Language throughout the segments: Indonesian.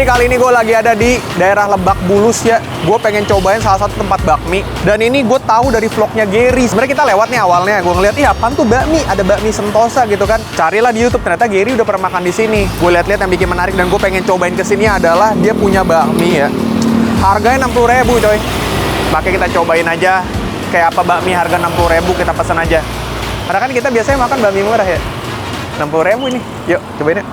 Jadi kali ini gue lagi ada di daerah Lebak Bulus ya. Gue pengen cobain salah satu tempat bakmi. Dan ini gue tahu dari vlognya Gary. Sebenarnya kita lewat nih awalnya. Gue ngeliat, ih apaan tuh bakmi? Ada bakmi Sentosa gitu kan. Carilah di YouTube. Ternyata Gary udah pernah makan di sini. Gue lihat-lihat yang bikin menarik dan gue pengen cobain kesini adalah dia punya bakmi ya. Harganya 60.000 coy. Makanya kita cobain aja kayak apa bakmi harga 60.000, kita pesan aja. Karena kan kita biasanya makan bakmi murah ya. 60.000 ini. Yuk cobain ya.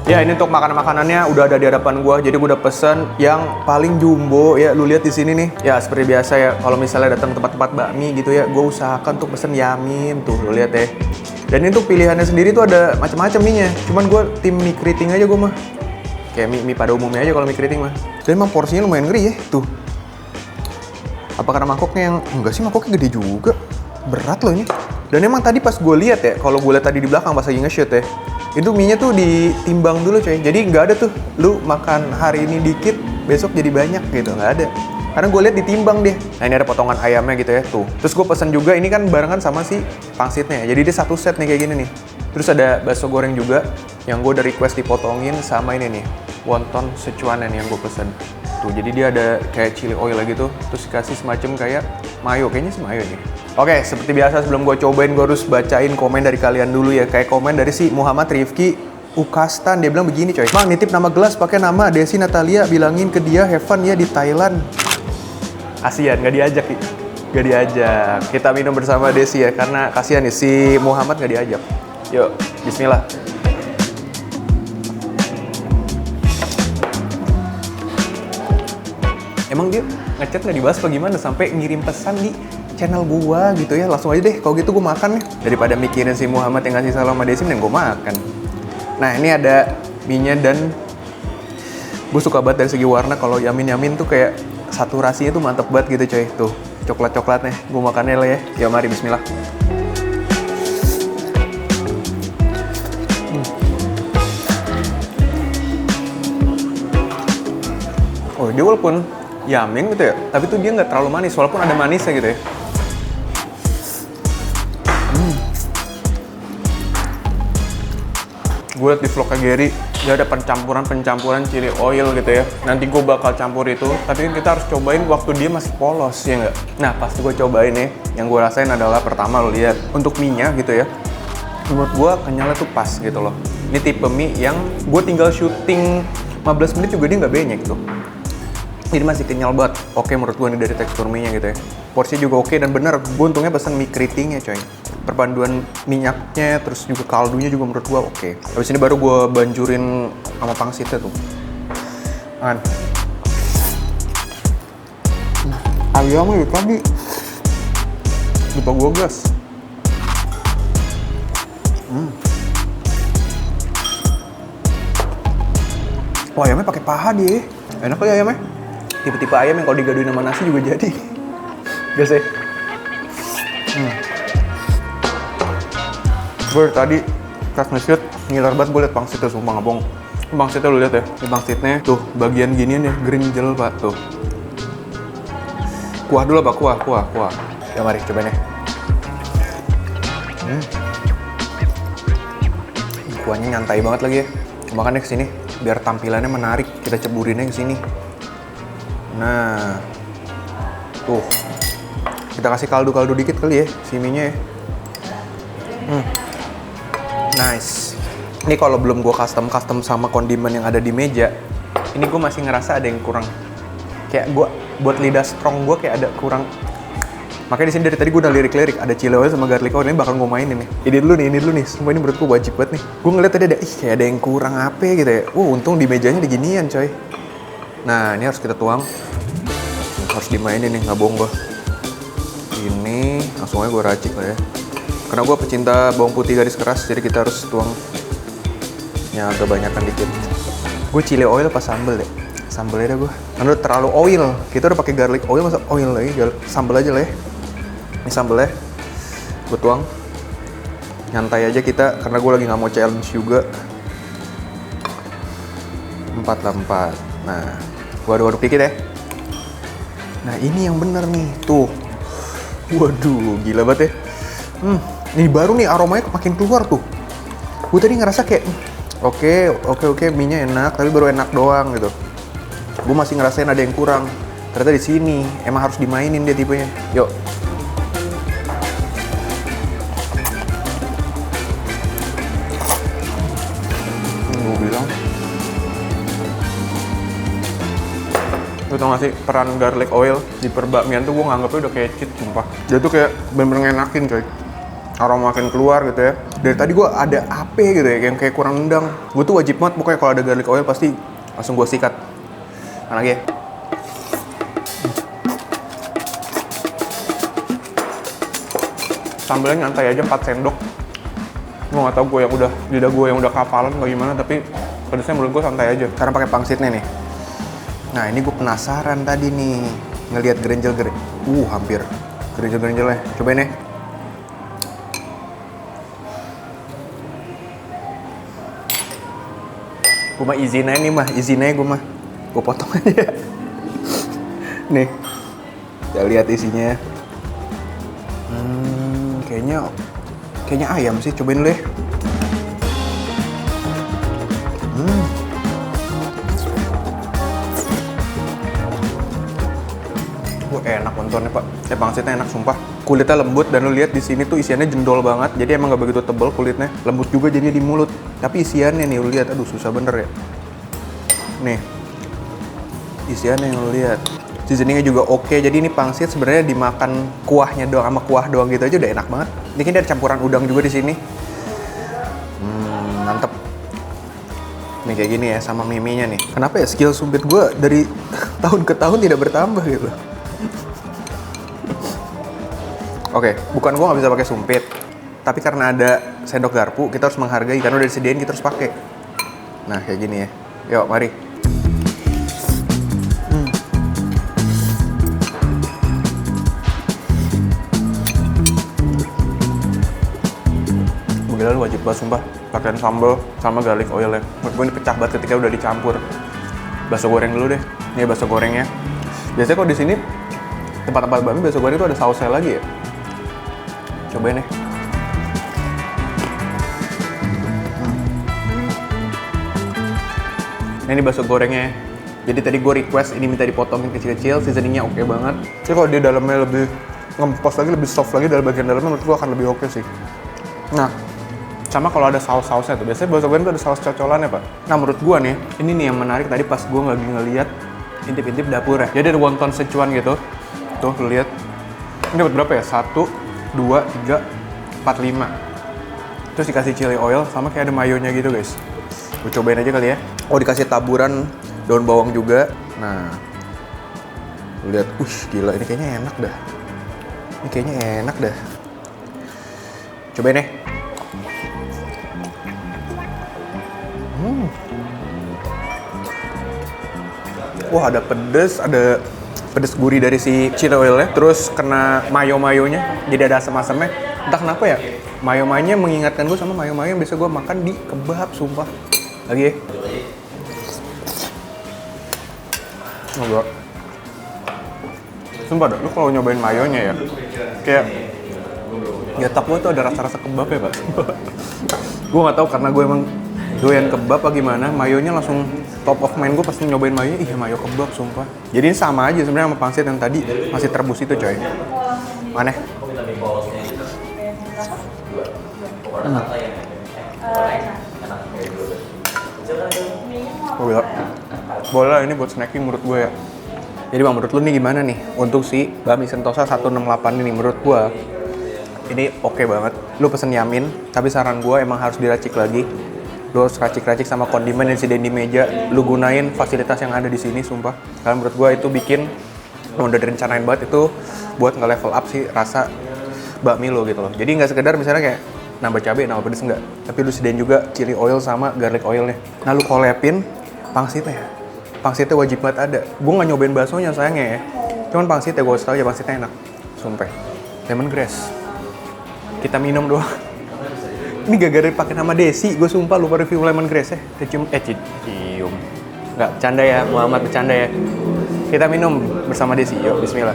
Ya ini untuk makanannya udah ada di hadapan gua. Jadi gua udah pesen yang paling jumbo ya. Lu lihat di sini nih. Ya seperti biasa ya. Kalau misalnya datang tempat-tempat bakmi gitu ya, gua usahakan untuk pesen yamin tuh. Lu lihat ya. Dan ini tuh pilihannya sendiri tuh ada macam-macam mie-nya. Cuman gua tim mie keriting aja gua mah. Kayak mie pada umumnya aja kalau mie keriting mah. Dan emang porsinya lumayan gede ya. Tuh. Apa karena mangkoknya yang enggak sih, mangkoknya gede juga. Berat loh ini. Dan emang tadi pas gue lihat ya, kalau gue lihat tadi di belakang pas lagi nge-shoot ya, itu mie-nya tuh ditimbang dulu coy. Jadi nggak ada tuh, lu makan hari ini dikit, besok jadi banyak gitu, nggak ada. Karena gue lihat ditimbang deh. Nah ini ada potongan ayamnya gitu ya, tuh. Terus gue pesen juga, ini kan barengan sama si pangsitnya. Jadi dia satu set nih kayak gini nih. Terus ada bakso goreng juga, yang gue udah request dipotongin sama ini nih, wonton Sichuanan yang gue pesen. Tuh, jadi dia ada kayak chili oil gitu, terus kasih semacam kayak mayo, kayaknya sih mayo nih. Oke, seperti biasa sebelum gue cobain, gue harus bacain komen dari kalian dulu ya. Kayak komen dari si Muhammad Rifki Ukastan, dia bilang begini coy. Bang, nitip nama gelas pakai nama Desi Natalia, bilangin ke dia have fun ya di Thailand. Kasian, gak diajak ya? Gak diajak. Kita minum bersama Desi ya, karena kasihan nih si Muhammad gak diajak. Yuk, bismillah. Emang dia ngechat nggak dibahas apa gimana sampai ngirim pesan di channel gua gitu ya. Langsung aja deh kalau gitu gua makan nih. Daripada mikirin si Muhammad yang ngasih salam sama Desi, dan gua makan. Nah ini ada mie-nya dan gue suka banget dari segi warna. Kalau yamin tuh kayak saturasinya tuh mantep banget gitu coy. Tuh coklat-coklatnya. Gua makannya lah ya. Ya mari bismillah. Oh dia walaupun yamin gitu ya, tapi tuh dia nggak terlalu manis, walaupun ada manisnya gitu ya. Gue liat di vlognya Gary, dia ada pencampuran chili oil gitu ya. Nanti gue bakal campur itu, tapi kita harus cobain waktu dia masih polos, ya nggak? Nah pas gue cobain nih, yang gue rasain adalah pertama lo lihat untuk mie-nya gitu ya. Menurut gue kenyalnya tuh pas gitu loh. Ini tipe mie yang gue tinggal syuting 15 menit juga dia nggak benyek tuh. Jadi masih kenyal banget. Oke menurut gue nih dari tekstur mie-nya gitu ya. Porsinya juga oke dan bener. Gue untungnya pesen mie keritingnya coy. Perpaduan minyaknya terus juga kaldunya juga menurut gue oke. Habis ini baru gue banjurin sama pangsitnya tuh. Kan. Ayamnya tadi lupa gue gas. Wah ayamnya pakai paha dia. Enak kali ayamnya. Tipe-tipe ayam yang kalau digaduin sama nasi juga jadi. Gas ya. Gue tadi pas nge-shoot ngiler banget gue liat pangsitnya, sumpah nggak bohong. Pangsitnya lu lihat ya, ini pangsitnya tuh bagian ginian ya, gerinjel pak tuh. Kuah dulu pak, kuah. Ya mari cobain ya. Kuahnya nyantai banget lagi ya. Makannya kesini biar tampilannya menarik, kita ceburinnya kesini. Nah, tuh kita kasih kaldu dikit kali ya si mie-nya ya. Nice. Ini kalau belum gue custom sama kondimen yang ada di meja, ini gue masih ngerasa ada yang kurang. Kayak gue buat lidah strong gue kayak ada kurang. Makanya di sini dari tadi gue udah lirik ada chili oil sama garlic oil, ini bakal gue mainin nih. Ini dulu nih. Semua ini menurut gue wajib banget nih. Gue ngeliat tadi ada kayak ada yang kurang apa gitu ya. Untung di mejanya ada ginian coy. Nah ini harus kita tuang. Harus dimainin nih, nggak bohong gue. Ini langsung aja gue racik lah ya. Karena gue pecinta bawang putih garis keras, jadi kita harus tuang yang agak banyakan dikit. Gue chili oil pas sambel deh. Sambelnya dah gue. Karena udah terlalu oil. Kita udah pakai garlic oil, masa oil lagi? Sambel aja lah ya. Ini sambelnya gue tuang. Nyantai aja kita, karena gue lagi nggak mau challenge juga. 4 lah 4. Nah, gue aduk-aduk dikit ya. Nah ini yang bener nih, tuh. Waduh, gila banget ya. Ini baru nih aromanya makin keluar tuh. Gue tadi ngerasa kayak oke, mie-nya enak, tapi baru enak doang gitu. Gue masih ngerasain ada yang kurang. Ternyata di sini emang harus dimainin dia tipenya. Yuk. Gue bilang. Lu tau gak sih peran garlic oil di perbakmian tuh gue nganggapnya udah kayak cheat, sumpah. Dia tuh kayak bener-bener ngenakin coy. Aroma makin keluar gitu ya. Dari tadi gue ada apa gitu ya, yang kayak kurang nendang. Gue tuh wajib banget pokoknya kalau ada garlic oil pasti langsung gue sikat. Mana lagi ya? Sambelnya nyantai aja 4 sendok. Gue gak tau gue yang udah, lidah gue yang udah kapalan atau gimana, tapi pedasnya menurut gue santai aja. Karena pakai pangsitnya nih. Nah ini gue penasaran tadi nih ngelihat gerenjel-gerenjel. Hampir gerenjel-gerenjelnya. Cobain nih. Gue mah izin aja nih mah, izin aja gue mah. Gue potong aja. Nih, kita lihat isinya. Kayaknya ayam sih, cobain dulu ya. Enak kontornya pak, pangsitnya enak sumpah. Kulitnya lembut dan lu lihat di sini tuh isiannya jendol banget. Jadi emang nggak begitu tebel kulitnya, lembut juga jadinya di mulut. Tapi isiannya nih lu lihat, aduh susah bener ya. Nih, isiannya yang lu lihat. Seasoningnya juga oke. Jadi ini pangsit sebenarnya dimakan kuahnya doang sama kuah doang gitu aja udah enak banget. Ini kan ada campuran udang juga di sini. Mantep. Nih kayak gini ya sama mie-nya nih. Kenapa ya skill sumpit gue dari tahun ke tahun tidak bertambah gitu. Oke, bukan gue nggak bisa pakai sumpit, tapi karena ada sendok garpu kita harus menghargai karena udah disediain kita harus pakai. Nah kayak gini ya. Yuk mari. Gila lu wajib banget sumpah pakein sambal sama garlic oil ya. Menurut gue ini pecah banget ketika udah dicampur. Bakso goreng dulu deh. Ini bakso gorengnya. Biasanya kalau di sini tempat-tempat bakmi bakso goreng itu ada sausnya lagi ya. Cobain deh. Nah ini bakso gorengnya. Jadi tadi gue request ini minta dipotongin kecil-kecil, seasoningnya oke banget. Tapi kalau di dalamnya lebih ngempos lagi, lebih soft lagi dari bagian dalamnya, menurut gue akan lebih oke sih. Nah, sama kalau ada saus-sausnya tuh, biasanya bakso goreng tuh ada saus cocolannya pak. Nah menurut gue nih, ini nih yang menarik tadi pas gue lagi ngeliat intip-intip dapurnya. Jadi ada wonton Sichuan gitu, tuh lu lihat. Ini dapat berapa ya? 1, 2, 3, 4, 5. Terus dikasih chili oil sama kayak ada mayonya gitu guys. Gue cobain aja kali ya. Oh dikasih taburan daun bawang juga. Nah, lu lihat, gila ini kayaknya enak dah. Ini kayaknya enak dah. Cobain deh. Wah ada pedes gurih dari si chili oilnya, terus kena mayo-mayonya, jadi ada asam-asamnya. Entah kenapa ya, mayo-mayonya mengingatkan gue sama mayo-mayo yang biasa gue makan di kebab, sumpah. Lagi ya. Enggak. Sumpah dah, lu kalau nyobain mayonya ya, kayak di otak gue tuh ada rasa-rasa kebab ya pak. Gue nggak tahu karena gue emang doyan kebab apa gimana, mayonya langsung top of mind gue pas nyobain mayo, mayo kebab sumpah. Jadi ini sama aja sebenarnya sama pangsit yang tadi masih terebus itu coy. Mana? Oh gila. Boleh lah ini buat snacking menurut gue ya. Jadi bang, menurut lu nih gimana nih untuk si bakmi Sentosa 168 ini? Menurut gue ini oke banget. Lu pesen yamin, tapi saran gue emang harus diracik lagi. Lu harus racik-racik sama kondimen yang disediain di meja. Lu gunain fasilitas yang ada di sini, sumpah. Karena menurut gue itu bikin, udah direncanain banget itu buat nge-level up sih rasa bakmi lo gitu loh. Jadi nggak sekedar misalnya kayak nambah cabai, nambah pedes enggak. Tapi lu sediain juga chili oil sama garlic oilnya. Nah lu collabin pangsitnya. Pangsitnya wajib banget ada. Gue nggak nyobain baksonya sayangnya ya. Cuman pangsitnya gue harus tau aja pangsitnya enak. Sumpah. Lemongrass. Kita minum doang. Ini gara-gara pakai nama Desi, gue sumpah lupa review lemongrass ya. Cium. Nggak, bercanda ya, Muhammad bercanda ya. Kita minum bersama Desi, yuk bismillah.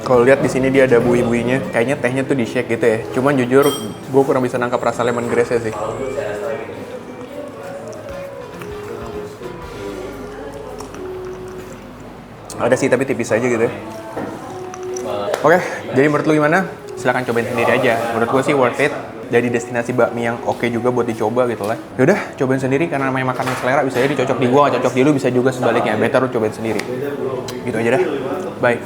Kalau lihat di sini dia ada bui-buinya, kayaknya tehnya tuh di shake gitu ya. Cuman jujur, gue kurang bisa nangkap rasa lemongrass-nya sih. Ada sih, tapi tipis aja gitu ya. Oke, jadi menurut lu gimana? Silahkan cobain sendiri aja. Menurut gue sih worth it. Jadi destinasi bakmi yang oke juga buat dicoba gitu lah. Yaudah, cobain sendiri karena namanya makanan selera. Bisa jadi cocok di gua, cocok di lu, bisa juga sebaliknya. Better lu cobain sendiri. Gitu aja dah. Bye.